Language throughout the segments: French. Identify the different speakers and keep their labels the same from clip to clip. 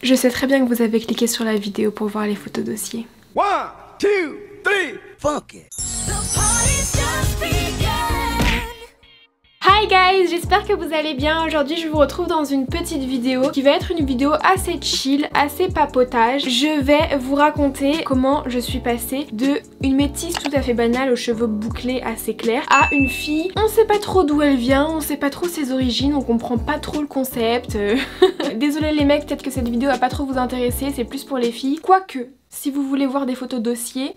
Speaker 1: Je sais très bien que vous avez cliqué sur la vidéo pour voir les photos dossiers.
Speaker 2: 1, 2, 3, fuck it.
Speaker 1: Hi guys, j'espère que vous allez bien. Aujourd'hui je vous retrouve dans une petite vidéo qui va être une vidéo assez chill, assez papotage. Je vais vous raconter comment je suis passée de une métisse tout à fait banale aux cheveux bouclés assez clairs à une fille, on sait pas trop d'où elle vient, on sait pas trop ses origines, on comprend pas trop le concept. Désolé les mecs, peut-être que cette vidéo va pas trop vous intéresser, c'est plus pour les filles. Quoique, si vous voulez voir des photos dossiers,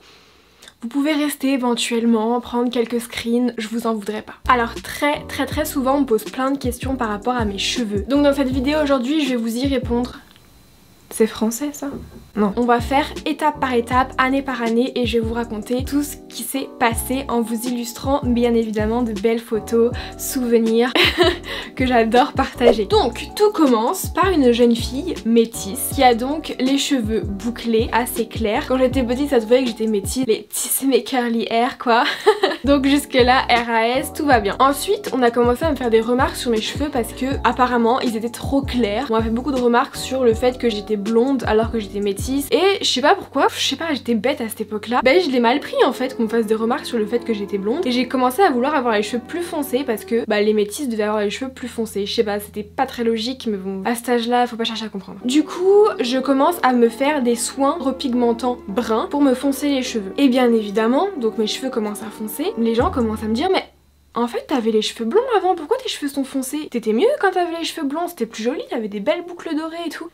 Speaker 1: vous pouvez rester éventuellement, prendre quelques screens, je vous en voudrais pas. Alors très souvent on me pose plein de questions par rapport à mes cheveux. Donc dans cette vidéo aujourd'hui je vais vous y répondre. C'est français ça? Non. On va faire étape par étape, année par année et je vais vous raconter tout ce qui s'est passé en vous illustrant bien évidemment de belles photos, souvenirs que j'adore partager. Donc tout commence par une jeune fille métisse qui a donc les cheveux bouclés assez clairs. Quand j'étais petite ça se voyait que j'étais métisse, les tisser mes curly hair quoi. Donc jusque là RAS tout va bien. Ensuite on a commencé à me faire des remarques sur mes cheveux parce que apparemment ils étaient trop clairs. On m'a fait beaucoup de remarques sur le fait que j'étais blonde alors que j'étais métisse et je sais pas pourquoi, j'étais bête à cette époque là. Ben je l'ai mal pris en fait qu'on me fasse des remarques sur le fait que j'étais blonde et j'ai commencé à vouloir avoir les cheveux plus foncés parce que bah les métisses devaient avoir les cheveux plus foncés. Je sais pas, c'était pas très logique mais bon à cet âge là faut pas chercher à comprendre. Du coup je commence à me faire des soins repigmentants bruns pour me foncer les cheveux. Et bien évidemment donc mes cheveux commencent à foncer, les gens commencent à me dire mais en fait t'avais les cheveux blonds avant, pourquoi tes cheveux sont foncés? T'étais mieux quand t'avais les cheveux blonds, c'était plus joli, t'avais des belles boucles dorées et tout.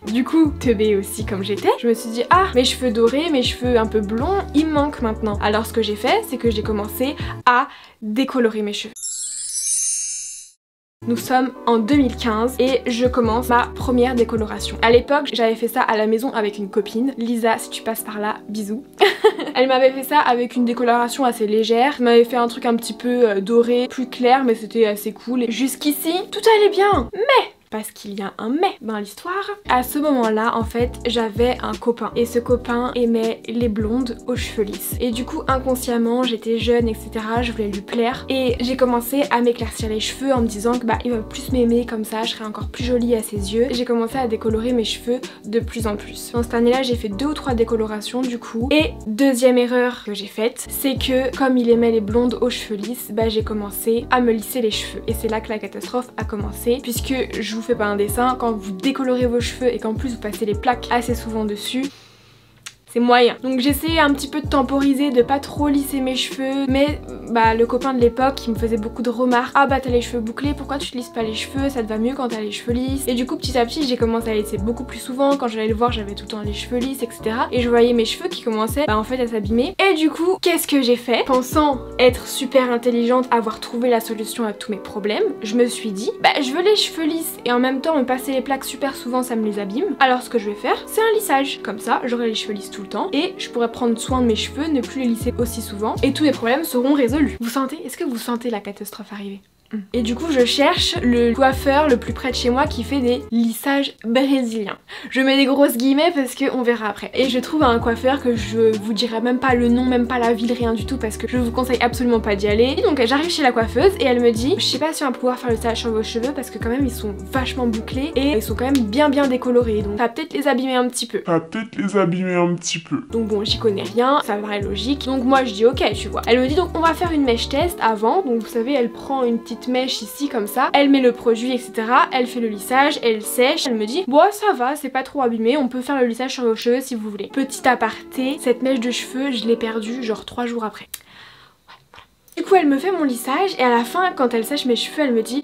Speaker 1: Du coup, teubée aussi comme j'étais, je me suis dit ah mes cheveux dorés, mes cheveux un peu blonds, ils me manquent maintenant. Alors ce que j'ai fait, c'est que j'ai commencé à décolorer mes cheveux. Nous sommes en 2015 et je commence ma première décoloration. À l'époque, j'avais fait ça à la maison avec une copine. Lisa, si tu passes par là, bisous. Elle m'avait fait ça avec une décoloration assez légère. Elle m'avait fait un truc un petit peu doré, plus clair, mais c'était assez cool. Et jusqu'ici, tout allait bien. Mais parce qu'il y a un mais dans l'histoire. À ce moment-là, en fait, j'avais un copain. Et ce copain aimait les blondes aux cheveux lisses. Et du coup, inconsciemment, j'étais jeune, etc. Je voulais lui plaire. Et j'ai commencé à m'éclaircir les cheveux en me disant que bah, il va plus m'aimer comme ça, je serai encore plus jolie à ses yeux. J'ai commencé à décolorer mes cheveux de plus en plus. Dans cette année-là, j'ai fait 2 ou 3 décolorations du coup. Et deuxième erreur que j'ai faite, c'est que comme il aimait les blondes aux cheveux lisses, bah j'ai commencé à me lisser les cheveux. Et c'est là que la catastrophe a commencé, puisque je vous fais pas un dessin, quand vous décolorez vos cheveux et qu'en plus vous passez les plaques assez souvent dessus, c'est moyen. Donc j'essayais un petit peu de temporiser, de pas trop lisser mes cheveux, mais bah le copain de l'époque il me faisait beaucoup de remarques. Ah bah t'as les cheveux bouclés, pourquoi tu te lisses pas les cheveux, ça te va mieux quand t'as les cheveux lisses. Et du coup petit à petit j'ai commencé à lisser beaucoup plus souvent, quand j'allais le voir j'avais tout le temps les cheveux lisses etc. Et je voyais mes cheveux qui commençaient bah, en fait à s'abîmer. Et du coup qu'est-ce que j'ai fait? Pensant être super intelligente, avoir trouvé la solution à tous mes problèmes, je me suis dit bah je veux les cheveux lisses et en même temps me passer les plaques super souvent ça me les abîme. Alors ce que je vais faire c'est un lissage, comme ça j'aurai les cheveux lisses tout le temps et je pourrais prendre soin de mes cheveux, ne plus les lisser aussi souvent et tous mes problèmes seront résolus. Vous sentez? Est-ce que vous sentez la catastrophe arriver? Et du coup je cherche le coiffeur le plus près de chez moi qui fait des lissages brésiliens. Je mets des grosses guillemets parce que on verra après. Et je trouve un coiffeur que je vous dirai même pas le nom, même pas la ville, rien du tout parce que je vous conseille absolument pas d'y aller. Et donc j'arrive chez la coiffeuse et elle me dit je sais pas si on va pouvoir faire le lissage sur vos cheveux parce que quand même ils sont vachement bouclés et ils sont quand même bien décolorés, donc ça va peut-être les abîmer un petit peu. Donc bon j'y connais rien, ça me paraît logique. Donc moi je dis ok tu vois. Elle me dit donc on va faire une mèche test avant. Donc vous savez elle prend une petite mèche ici comme ça, elle met le produit etc, elle fait le lissage, elle sèche, elle me dit bon ça va c'est pas trop abîmé, on peut faire le lissage sur vos cheveux si vous voulez. Petit aparté, cette mèche de cheveux je l'ai perdue genre 3 jours après. Ouais, voilà. Du coup elle me fait mon lissage et à la fin quand elle sèche mes cheveux elle me dit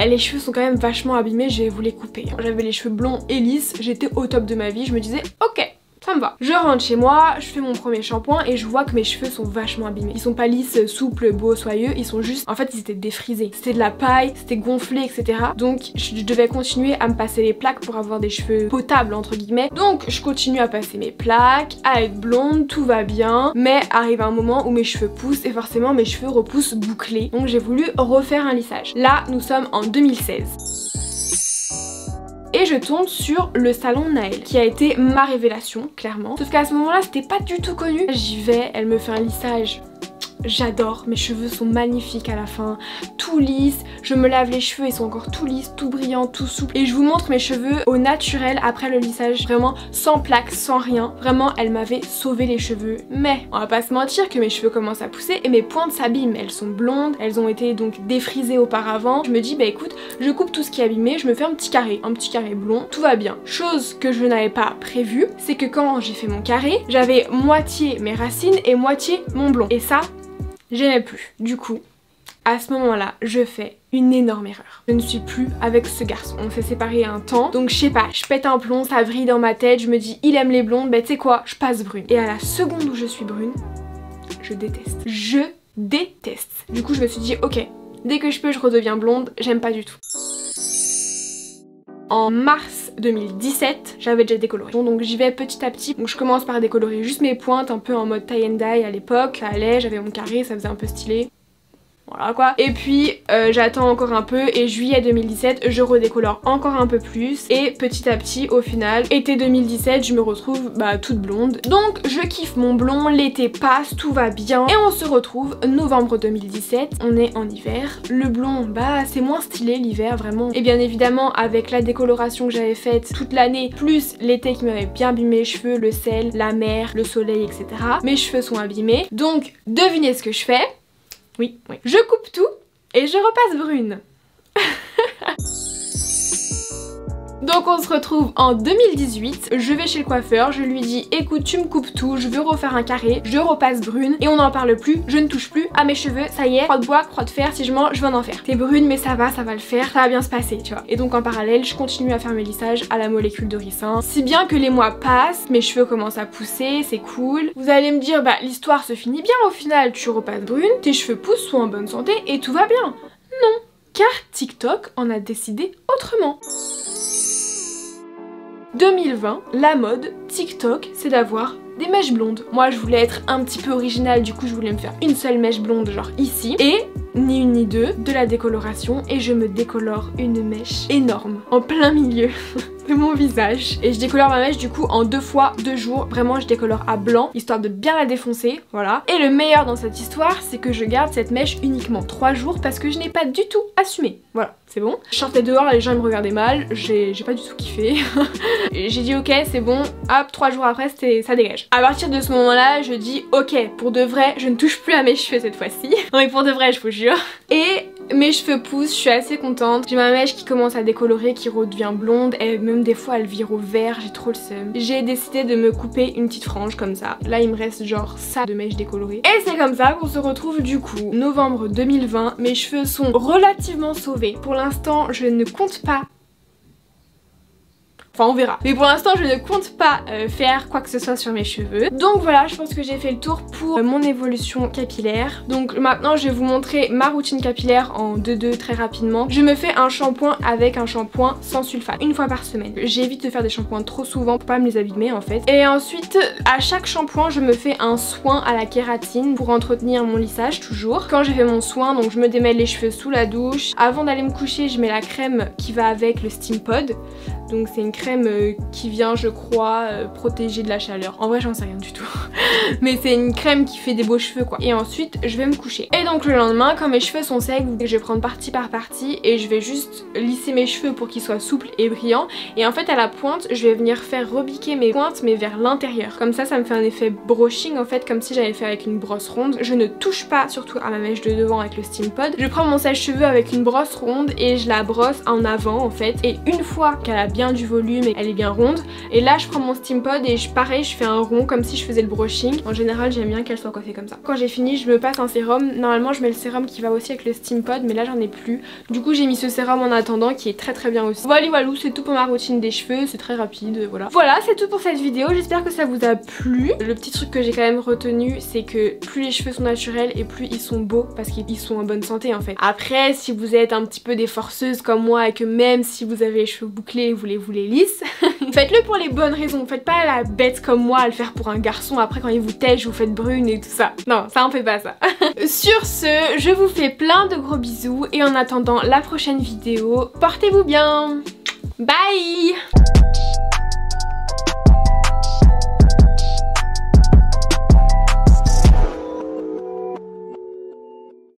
Speaker 1: les cheveux sont quand même vachement abîmés, je vais vous les couper. J'avais les cheveux blonds et lisses, j'étais au top de ma vie, je me disais ok ça me va. Je rentre chez moi, je fais mon premier shampoing et je vois que mes cheveux sont vachement abîmés. Ils sont pas lisses, souples, beaux, soyeux, ils sont juste... En fait ils étaient défrisés. C'était de la paille, c'était gonflé etc. Donc je devais continuer à me passer les plaques pour avoir des cheveux potables entre guillemets. Donc je continue à passer mes plaques, à être blonde, tout va bien. Mais arrive un moment où mes cheveux poussent et forcément mes cheveux repoussent bouclés. Donc j'ai voulu refaire un lissage. Là nous sommes en 2016. Et je tombe sur le salon Naël qui a été ma révélation clairement. Sauf qu'à ce moment là c'était pas du tout connu. J'y vais, elle me fait un lissage j'adore, mes cheveux sont magnifiques à la fin, tout lisse, je me lave les cheveux, ils sont encore tout lisses, tout brillants, tout souples. Et je vous montre mes cheveux au naturel après le lissage, vraiment sans plaques, sans rien. Vraiment, elle m'avait sauvé les cheveux. Mais on va pas se mentir que mes cheveux commencent à pousser et mes pointes s'abîment. Elles sont blondes, elles ont été donc défrisées auparavant. Je me dis bah écoute, je coupe tout ce qui est abîmé, je me fais un petit carré blond, tout va bien. Chose que je n'avais pas prévue, c'est que quand j'ai fait mon carré, j'avais moitié mes racines et moitié mon blond. Et ça, j'aimais plus. Du coup, à ce moment-là, je fais une énorme erreur. Je ne suis plus avec ce garçon. On s'est séparés un temps, donc je sais pas, je pète un plomb, ça vrille dans ma tête, je me dis il aime les blondes, bah tu sais quoi, je passe brune. Et à la seconde où je suis brune, je déteste. Je déteste. Du coup je me suis dit ok, dès que je peux je redeviens blonde, j'aime pas du tout. En mars 2017, j'avais déjà décoloré. Donc j'y vais petit à petit. Donc je commence par décolorer juste mes pointes, un peu en mode tie and dye à l'époque. Ça allait, j'avais mon carré, ça faisait un peu stylé. Voilà quoi. Et puis j'attends encore un peu et juillet 2017 je redécolore encore un peu plus et petit à petit au final été 2017 je me retrouve toute blonde. Donc je kiffe mon blond, l'été passe, tout va bien et on se retrouve novembre 2017, on est en hiver. Le blond c'est moins stylé l'hiver vraiment. Et bien évidemment avec la décoloration que j'avais faite toute l'année plus l'été qui m'avait bien abîmé les cheveux, le sel, la mer, le soleil etc. Mes cheveux sont abîmés. Donc devinez ce que je fais. Oui. Je coupe tout et je repasse brune. Donc on se retrouve en 2018, je vais chez le coiffeur, je lui dis écoute tu me coupes tout, je veux refaire un carré, je repasse brune et on n'en parle plus, je ne touche plus à mes cheveux, ça y est, croix de bois, croix de fer, si je mange, je vais en faire. T'es brune mais ça va le faire, ça va bien se passer tu vois. Et donc en parallèle je continue à faire mes lissages à la molécule de ricin. Si bien que les mois passent, mes cheveux commencent à pousser, c'est cool. Vous allez me dire l'histoire se finit bien au final, tu repasses brune, tes cheveux poussent, sont en bonne santé et tout va bien. Non, car TikTok en a décidé autrement. 2020, la mode TikTok, c'est d'avoir des mèches blondes. Moi je voulais être un petit peu originale, du coup je voulais me faire une seule mèche blonde genre ici. Et ni une ni deux, de la décoloration et je me décolore une mèche énorme en plein milieu de mon visage. Et je décolore ma mèche du coup en 2 fois 2 jours, vraiment je décolore à blanc histoire de bien la défoncer, voilà. Et le meilleur dans cette histoire c'est que je garde cette mèche uniquement 3 jours parce que je n'ai pas du tout assumé, voilà. C'est bon. Je sortais dehors, les gens ils me regardaient mal, j'ai pas du tout kiffé. J'ai dit ok c'est bon, hop 3 jours après ça dégage. À partir de ce moment là je dis ok pour de vrai je ne touche plus à mes cheveux cette fois-ci. Non mais pour de vrai je vous jure. Et mes cheveux poussent, je suis assez contente. J'ai ma mèche qui commence à décolorer, qui redevient blonde et même des fois elle vire au vert, j'ai trop le seum. J'ai décidé de me couper une petite frange comme ça. Là il me reste genre ça de mèche décolorée. Et c'est comme ça qu'on se retrouve du coup novembre 2020. Mes cheveux sont relativement sauvés. Pour l'instant je ne compte pas. Enfin on verra. Mais pour l'instant je ne compte pas faire quoi que ce soit sur mes cheveux. Donc voilà, je pense que j'ai fait le tour pour mon évolution capillaire. Donc maintenant je vais vous montrer ma routine capillaire en 2-2 très rapidement. Je me fais un shampoing avec un shampoing sans sulfate, une fois par semaine. J'évite de faire des shampoings trop souvent pour pas me les abîmer en fait. Et ensuite à chaque shampoing je me fais un soin à la kératine pour entretenir mon lissage toujours. Quand j'ai fait mon soin, donc je me démêle les cheveux sous la douche. Avant d'aller me coucher je mets la crème qui va avec le Steam Pod. Donc c'est une crème qui vient je crois protéger de la chaleur. En vrai j'en sais rien du tout. Mais c'est une crème qui fait des beaux cheveux quoi. Et ensuite je vais me coucher. Et donc le lendemain quand mes cheveux sont secs, je vais prendre partie par partie et je vais juste lisser mes cheveux pour qu'ils soient souples et brillants. Et en fait à la pointe je vais venir faire rebiquer mes pointes mais vers l'intérieur. Comme ça me fait un effet brushing en fait, comme si j'avais fait avec une brosse ronde. Je ne touche pas surtout à ma mèche de devant avec le Steam Pod. Je prends mon sèche-cheveux avec une brosse ronde et je la brosse en avant en fait. Et une fois qu'elle a bien du volume et elle est bien ronde, et là je prends mon Steam Pod et pareil je fais un rond comme si je faisais le brushing. En général j'aime bien qu'elle soit coiffée comme ça. Quand j'ai fini je me passe un sérum. Normalement je mets le sérum qui va aussi avec le Steam Pod mais là j'en ai plus. Du coup j'ai mis ce sérum en attendant qui est très bien aussi. Voilà c'est tout pour ma routine des cheveux, c'est très rapide, voilà. Voilà c'est tout pour cette vidéo, j'espère que ça vous a plu. Le petit truc que j'ai quand même retenu c'est que plus les cheveux sont naturels et plus ils sont beaux parce qu'ils sont en bonne santé en fait. Après si vous êtes un petit peu des forceuses comme moi et que même si vous avez les cheveux bouclés vous les lisses, faites-le pour les bonnes raisons. Faites pas la bête comme moi à le faire pour un garçon, après quand il vous tèche vous faites brune et tout ça. Non, ça on fait pas ça. Sur ce, je vous fais plein de gros bisous et en attendant la prochaine vidéo, portez-vous bien. Bye.